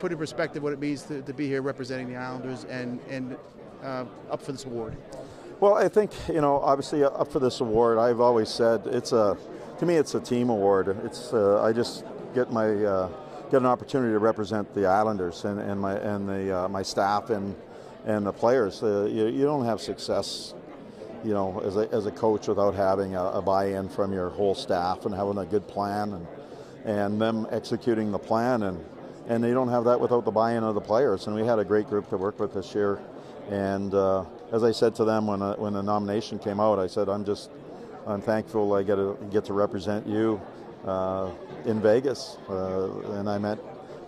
put in perspective what it means to be here representing the Islanders and up for this award? Well, I think, obviously up for this award, I've always said to me it's a team award. It's I just get an opportunity to represent the Islanders and my staff and the players. You don't have success, as a coach without having a buy-in from your whole staff and having a good plan and them executing the plan, and you don't have that without the buy-in of the players. And we had a great group to work with this year. And as I said to them when the nomination came out, I said I'm thankful I get to represent you in Vegas, and I met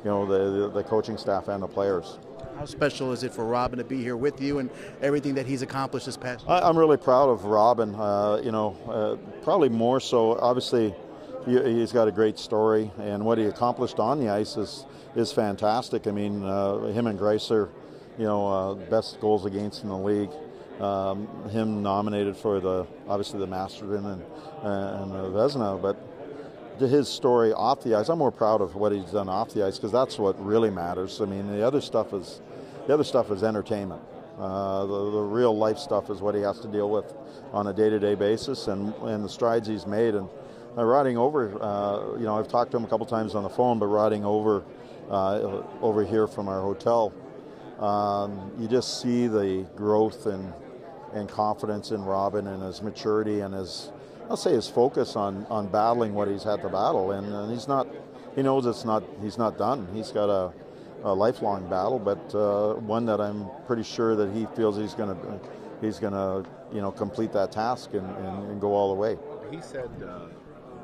the coaching staff and the players. How special is it for Robin to be here with you and everything that he's accomplished this past year? I'm really proud of Robin. Probably more so. Obviously, he's got a great story, and what he accomplished on the ice is fantastic. I mean, him and Greiser, best goals against in the league. Him nominated for obviously the Masterton and the Vezina, but his story off the ice, I'm more proud of what he's done off the ice because that's what really matters. I mean, the other stuff is entertainment. The real life stuff is what he has to deal with on a day-to-day basis, and the strides he's made. And riding over, I've talked to him a couple times on the phone, but riding over here from our hotel, you just see the growth and confidence in Robin and his maturity and his focus on battling what he's had to battle, and he knows he's not done. He's got a lifelong battle, but one that I'm pretty sure that he feels he's gonna complete that task and go all the way. He said,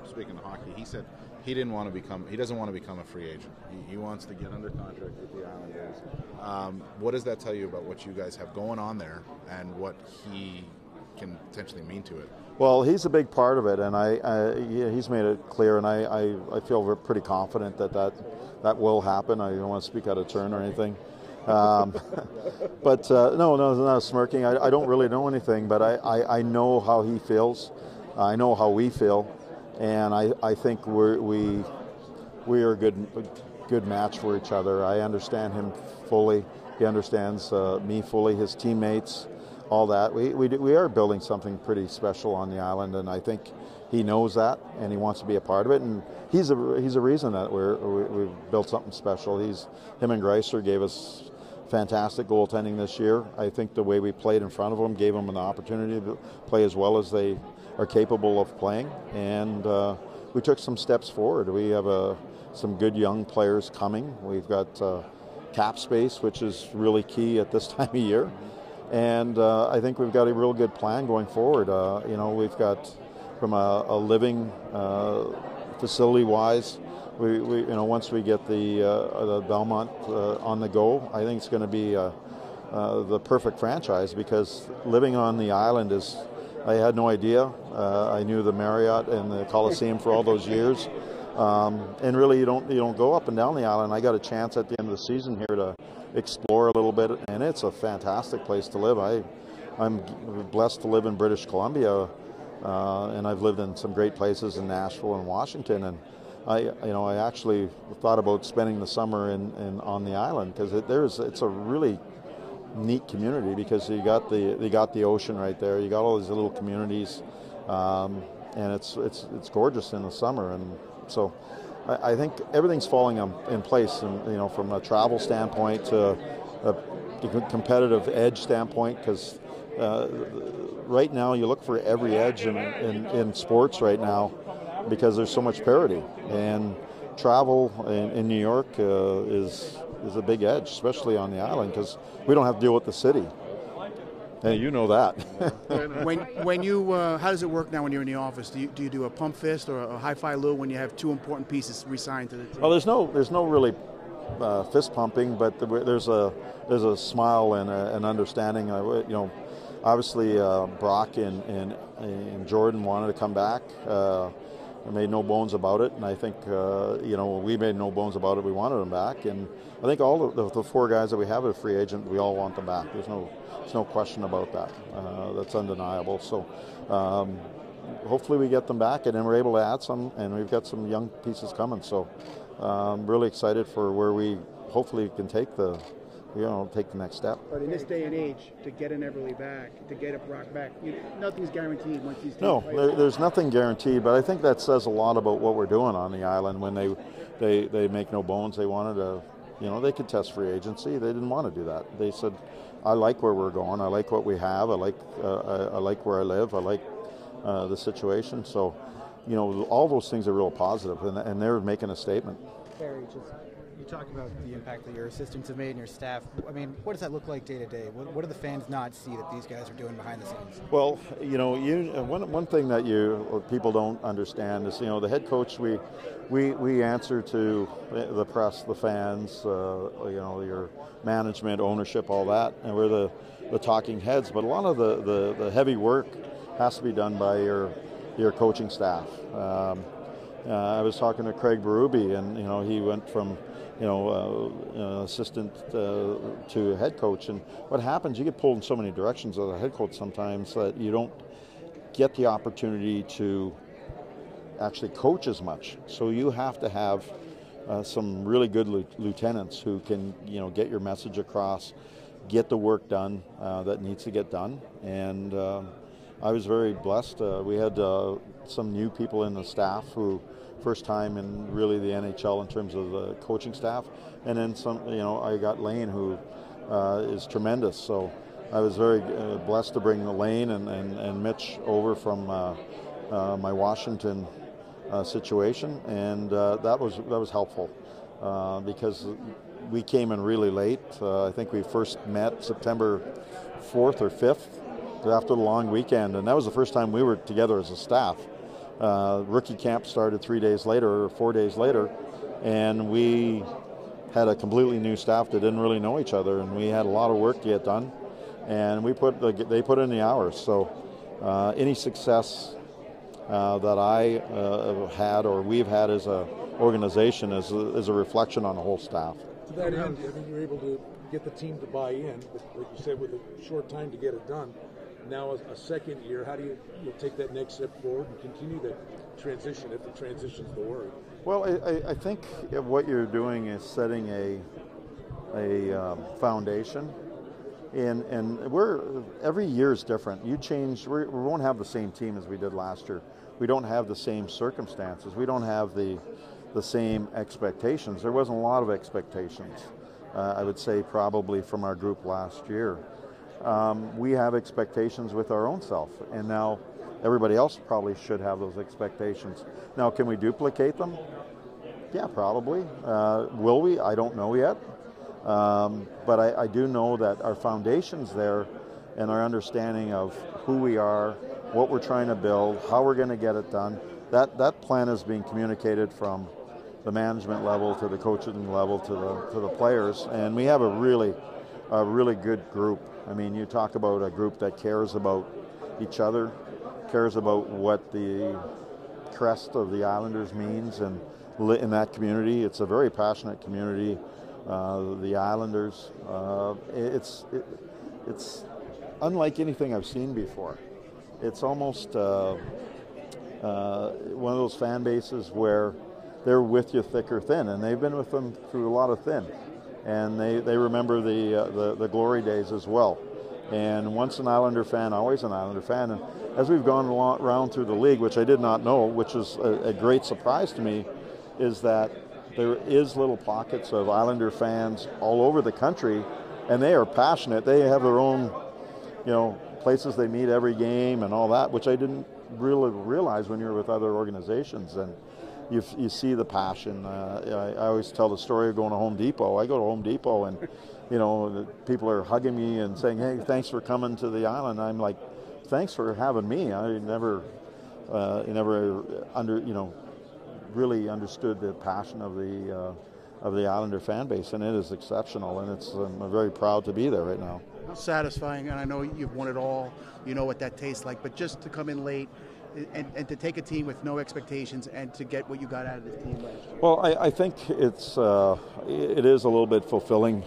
speaking of hockey, he said he doesn't want to become a free agent. He wants to get under contract with the Islanders. What does that tell you about what you guys have going on there and what he can potentially mean to it? Well, he's a big part of it, and he's made it clear, and I feel pretty confident that will happen. I don't want to speak out of turn or anything. But no, not smirking. I don't really know anything, but I know how he feels. I know how we feel, and I think we are a good match for each other. I understand him fully. He understands me fully, his teammates, all that. We are building something pretty special on the island, and I think he knows that, and he wants to be a part of it. And he's a reason that we've built something special. Him and Greiser gave us fantastic goaltending this year. I think the way we played in front of them gave them an opportunity to play as well as they are capable of playing, and we took some steps forward. We have some good young players coming. We've got cap space, which is really key at this time of year. And I think we've got a real good plan going forward. We've got, from a living facility-wise, we once we get the Belmont on the go, I think it's going to be the perfect franchise, because living on the island I had no idea. I knew the Marriott and the Coliseum for all those years, and really you don't go up and down the island. I got a chance at the end of the season here to explore a little bit, and it's a fantastic place to live. I'm blessed to live in British Columbia, and I've lived in some great places in Nashville and Washington, and I actually thought about spending the summer on the island, because it's a really neat community, because you got the ocean right there. You got all these little communities, and it's gorgeous in the summer, and so I think everything's falling in place, and from a travel standpoint to a competitive edge standpoint, because right now you look for every edge in sports right now, because there's so much parity, and travel in New York is a big edge, especially on the island, because we don't have to deal with the city. And you know that. When you, how does it work now when you're in the office? Do you do a pump fist or a high-fi Lou when you have two important pieces re-signed to the team? Well, there's no really fist pumping, but there's a smile and an understanding. Obviously Brock and Jordan wanted to come back. I made no bones about it, and I think we made no bones about it. We wanted them back, and I think all the four guys that we have as a free agent, we all want them back. There's no question about that. That's undeniable. So hopefully we get them back, and then we're able to add some, and we've got some young pieces coming. So I'm really excited for where we hopefully he can take the next step. But in this day and age, to get an Everly back, to get a Brock back, nothing's guaranteed once these teams play. There's nothing guaranteed, but I think that says a lot about what we're doing on the island when they make no bones. They wanted to, they could test free agency. They didn't want to do that. They said, I like where we're going. I like what we have. I like where I live. I like the situation. So, all those things are real positive, and they're making a statement. Barry, you talk about the impact that your assistants have made and your staff. I mean, what does that look like day to day? What do the fans not see that these guys are doing behind the scenes? Well, one thing that people don't understand is, the head coach, we answer to the press, the fans, your management, ownership, all that, and we're the talking heads. But a lot of the heavy work has to be done by your coaching staff. I was talking to Craig Berube, and he went from assistant to head coach, and what happens, you get pulled in so many directions as a head coach sometimes that you don't get the opportunity to actually coach as much. So you have to have some really good lieutenants who can get your message across, get the work done that needs to get done. And I was very blessed. We had some new people in the staff who first time in really the NHL in terms of the coaching staff, and then some. I got Lane, who is tremendous. So I was very blessed to bring Lane and Mitch over from my Washington situation, and that was helpful because we came in really late. I think we first met September 4th or 5th after the long weekend, and that was the first time we were together as a staff. Rookie camp started 3 days later or 4 days later, and we had a completely new staff that didn't really know each other, and we had a lot of work to get done, and they put in the hours. So any success that I have had or we've had as an organization is a reflection on the whole staff. To that end, I think you're able to get the team to buy in, but like you said, with a short time to get it done. Now a second year, how do you take that next step forward and continue that transition, if the transition's the word? Well, I think what you're doing is setting a foundation, and every year is different. You change, we won't have the same team as we did last year. We don't have the same circumstances. We don't have the same expectations. There wasn't a lot of expectations, I would say, probably from our group last year. We have expectations with our own self, and now everybody else probably should have those expectations. Now, can we duplicate them? Yeah, probably. Will we? I don't know yet. But I do know that our foundation's there, and our understanding of who we are, what we're trying to build, how we're going to get it done, that plan is being communicated from the management level to the coaching level to the players, and we have a really good group. I mean, you talk about a group that cares about each other, cares about what the crest of the Islanders means, and in that community, it's a very passionate community. The Islanders, it's unlike anything I've seen before. It's almost one of those fan bases where they're with you thick or thin, and they've been with them through a lot of thin. And they remember the glory days as well. And once an Islander fan, always an Islander fan. And as we've gone around through the league, which I did not know, which was a great surprise to me, is that there is little pockets of Islander fans all over the country, and they are passionate. They have their own, places they meet every game and all that, which I didn't really realize when you're with other organizations. And you see the passion. I always tell the story of going to Home Depot. I go to Home Depot, and people are hugging me and saying, "Hey, thanks for coming to the island." I'm like, "Thanks for having me." I never really understood the passion of the Islander fan base, and it is exceptional. And I'm very proud to be there right now. Satisfying, and I know you've won it all. You know what that tastes like, but just to come in late. And to take a team with no expectations and to get what you got out of this team last year. Well, I think it is a little bit fulfilling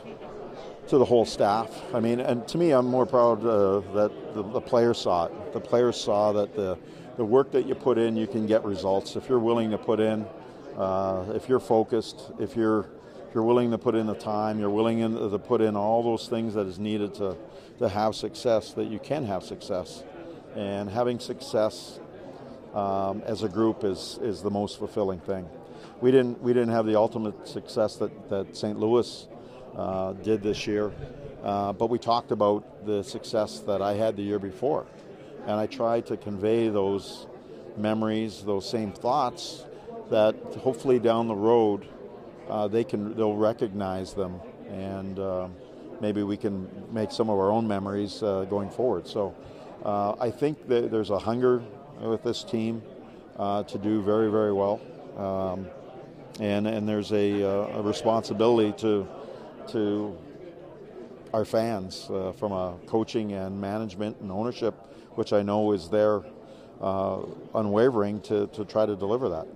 to the whole staff. I mean, and to me, I'm more proud that the players saw it. The players saw that the work that you put in, you can get results if you're willing to put in. If you're focused, if you're you're willing to put in the time, you're willing to put in all those things that is needed to have success, that you can have success. And having success as a group is the most fulfilling thing. We didn't have the ultimate success that St. Louis did this year, but we talked about the success that I had the year before, and I tried to convey those memories, those same thoughts, that hopefully down the road they'll recognize them, and maybe we can make some of our own memories going forward. So I think that there's a hunger with this team to do very, very well, and there's a responsibility to our fans from a coaching and management and ownership, which I know is there unwavering to try to deliver that.